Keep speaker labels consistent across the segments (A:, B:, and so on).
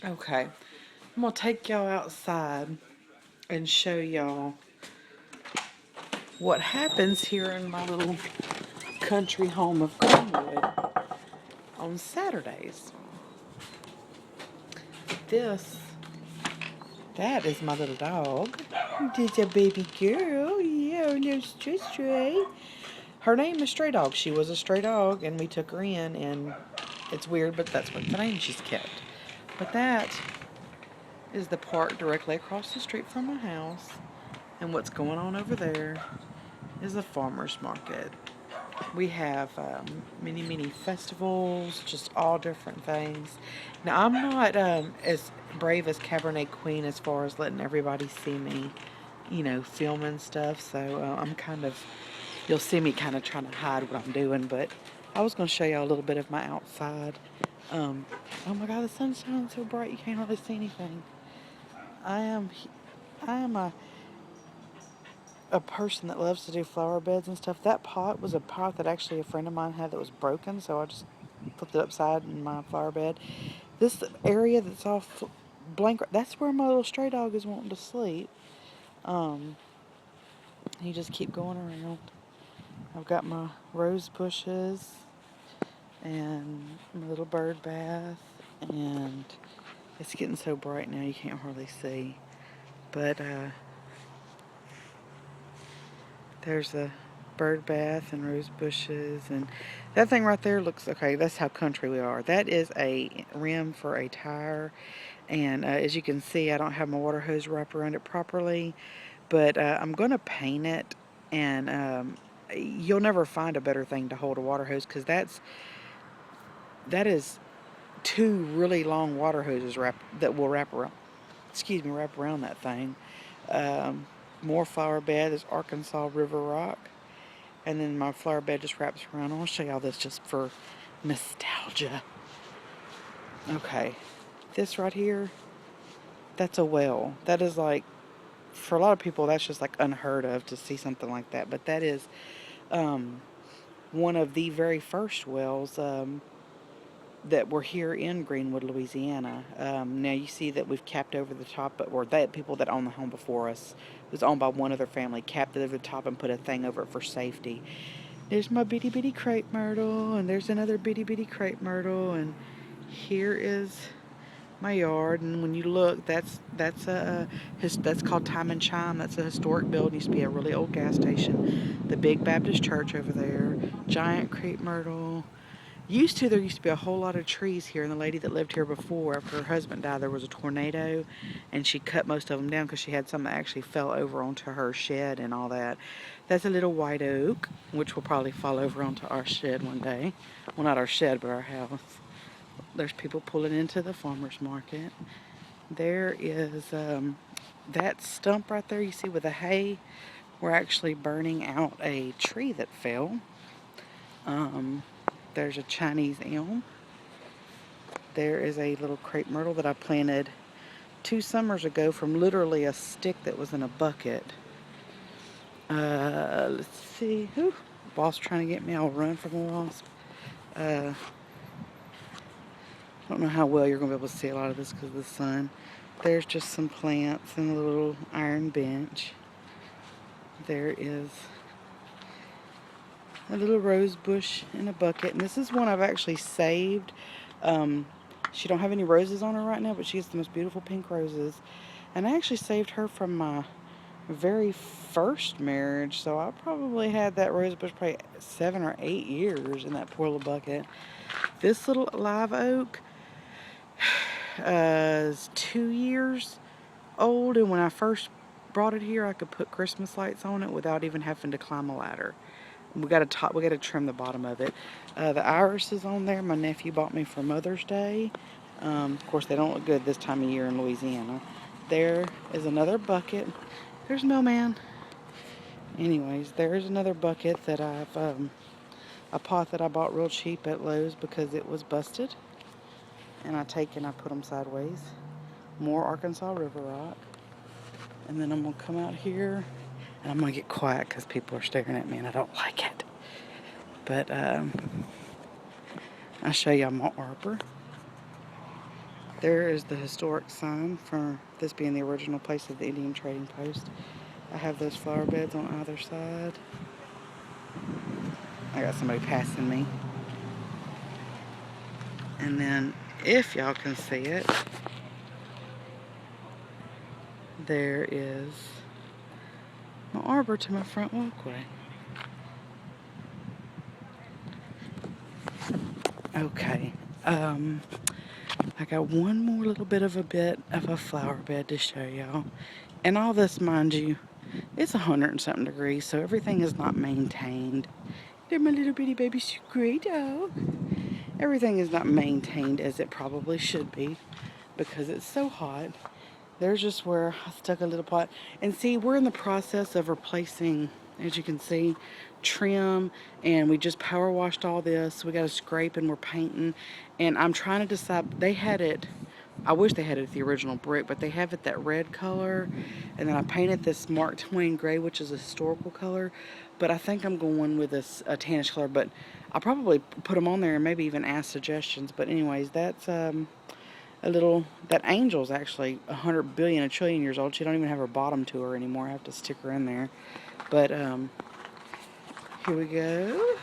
A: Okay, I'm gonna take y'all outside and show y'all what happens here in my little country home of Greenwood on Saturdays. This, that is my little dog. This a baby girl. Yeah, no stray. Her name is Stray Dog. She was a stray dog, and we took her in, and it's weird, but that's what the name she's kept. But that is the park directly across the street from my house, and what's going on over there is a farmer's market. We have many, many festivals, just all different things. Now, I'm not as brave as Cabernet Queen as far as letting everybody see me, filming stuff. So I'm kind of, you'll see me kind of trying to hide what I'm doing. But I was going to show you a little bit of my outside. Um, oh my God, the sun's shining so bright you can't hardly see anything. I am, I am a person that loves to do flower beds and stuff. That pot was a pot that actually a friend of mine had that was broken, so I just flipped it upside in my flower bed. This area that's all blank, that's where my little stray dog is wanting to sleep. Um, he just keep going around. I've got my rose bushes and my little bird bath, and it's getting so bright now you can't hardly see. But there's a bird bath and rose bushes, and that thing right there looks okay. That's how country we are. That is a rim for a tire, and as you can see, I don't have my water hose wrapped around it properly, but I'm going to paint it, and you'll never find a better thing to hold a water hose, because that is two really long water hoses that will wrap around. Wrap around that thing. Um, More flower bed is Arkansas River Rock. And then my flower bed just wraps around. I'll show y'all this just for nostalgia. Okay. This right here, that's a well. That is like, for a lot of people, that's just like unheard of to see something like that. But that is um, one of the very first wells that were here in Greenwood, Louisiana. Now you see that we've capped over the top, or that people that owned the home before us, it was owned by one other family, capped it over the top and put a thing over it for safety. There's my bitty bitty crepe myrtle, and there's another bitty bitty crepe myrtle, and here is my yard. And when you look, that's called Time and Chime. That's a historic building. Used to be a really old gas station. The big Baptist church over there. Giant crepe myrtle. There used to be a whole lot of trees here, and the lady that lived here before, after her husband died, there was a tornado, and she cut most of them down because she had some that actually fell over onto her shed and all that. That's a little white oak, which will probably fall over onto our shed one day. Well, not our shed, but our house. There's people pulling into the farmer's market. There is that stump right there you see with the hay. We're actually burning out a tree that fell. There's a Chinese elm. There is a little crepe myrtle that I planted 2 summers ago from literally a stick that was in a bucket. Let's see. Whew. Wasp trying to get me. I'll run from a wasp. I don't know how well you're going to be able to see a lot of this because of the sun. There's just some plants and a little iron bench. There is a little rose bush in a bucket. And this is one I've actually saved. She don't have any roses on her right now, but she has the most beautiful pink roses. And I actually saved her from my very first marriage, so I probably had that rose bush probably 7 or 8 years in that poor little bucket. This little live oak is 2 years old, and when I first brought it here, I could put Christmas lights on it without even having to climb a ladder. We got to trim the bottom of it. The iris is on there. My nephew bought me for Mother's Day. Of course, they don't look good this time of year in Louisiana. There is another bucket. There's Mailman. Anyways, there's another bucket that a pot that I bought real cheap at Lowe's because it was busted. And I put them sideways. More Arkansas River Rock. And then I'm going to come out here. And I'm going to get quiet because people are staring at me and I don't like it. But I'll show y'all my arbor. There is the historic sign for this being the original place of the Indian Trading Post. I have those flower beds on either side. I got somebody passing me. And then, if y'all can see it, there is my arbor to my front walkway. Okay, I got one more little bit of a flower bed to show y'all. And all this, mind you, it's 100 and something degrees, so everything is not maintained. They're my little bitty baby gray dog. Everything is not maintained as it probably should be because it's so hot. There's just where I stuck a little pot. And see, we're in the process of replacing, as you can see, trim, and we just power washed all this. We got to scrape and we're painting. And I'm trying to decide, they had it, I wish they had it the original brick, but they have it that red color. And then I painted this Mark Twain gray, which is a historical color. But I think I'm going with this tannish color, but I'll probably put them on there and maybe even ask suggestions. But anyways, that's that angel's actually 100 billion, a trillion years old. She don't even have her bottom to her anymore. I have to stick her in there. But here we go.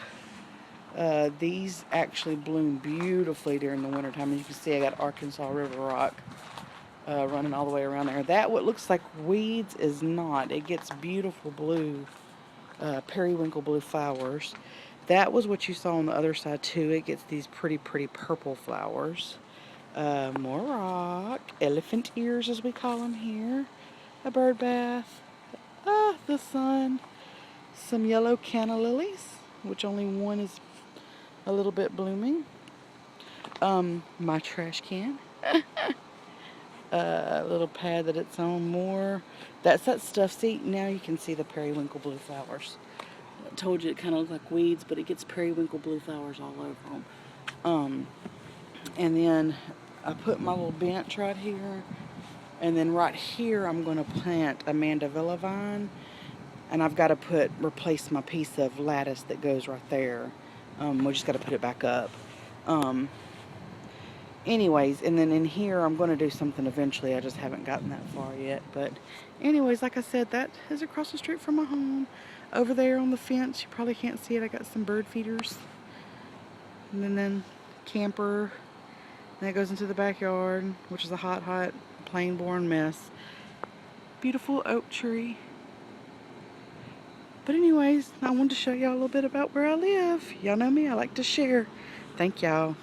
A: These actually bloom beautifully during the wintertime. As you can see, I got Arkansas River Rock running all the way around there. That what looks like weeds is not. It gets beautiful blue, periwinkle blue flowers. That was what you saw on the other side too. It gets these pretty purple flowers. More rock, elephant ears as we call them here, a bird bath, the sun, some yellow canna lilies, which only one is a little bit blooming, my trash can, a little pad that it's on more, that's that stuff. See, now you can see the periwinkle blue flowers. I told you it kind of looked like weeds, but it gets periwinkle blue flowers all over them. And then I put my little bench right here, and then right here I'm going to plant a mandevilla vine, and I've got to replace my piece of lattice that goes right there. We just got to put it back up. Anyways, and then in here I'm going to do something eventually. I just haven't gotten that far yet. But anyways, like I said, that is across the street from my home. Over there on the fence, you probably can't see it, I got some bird feeders. And then camper. And that goes into the backyard, which is a hot, plain-born mess. Beautiful oak tree. But anyways, I wanted to show y'all a little bit about where I live. Y'all know me, I like to share. Thank y'all.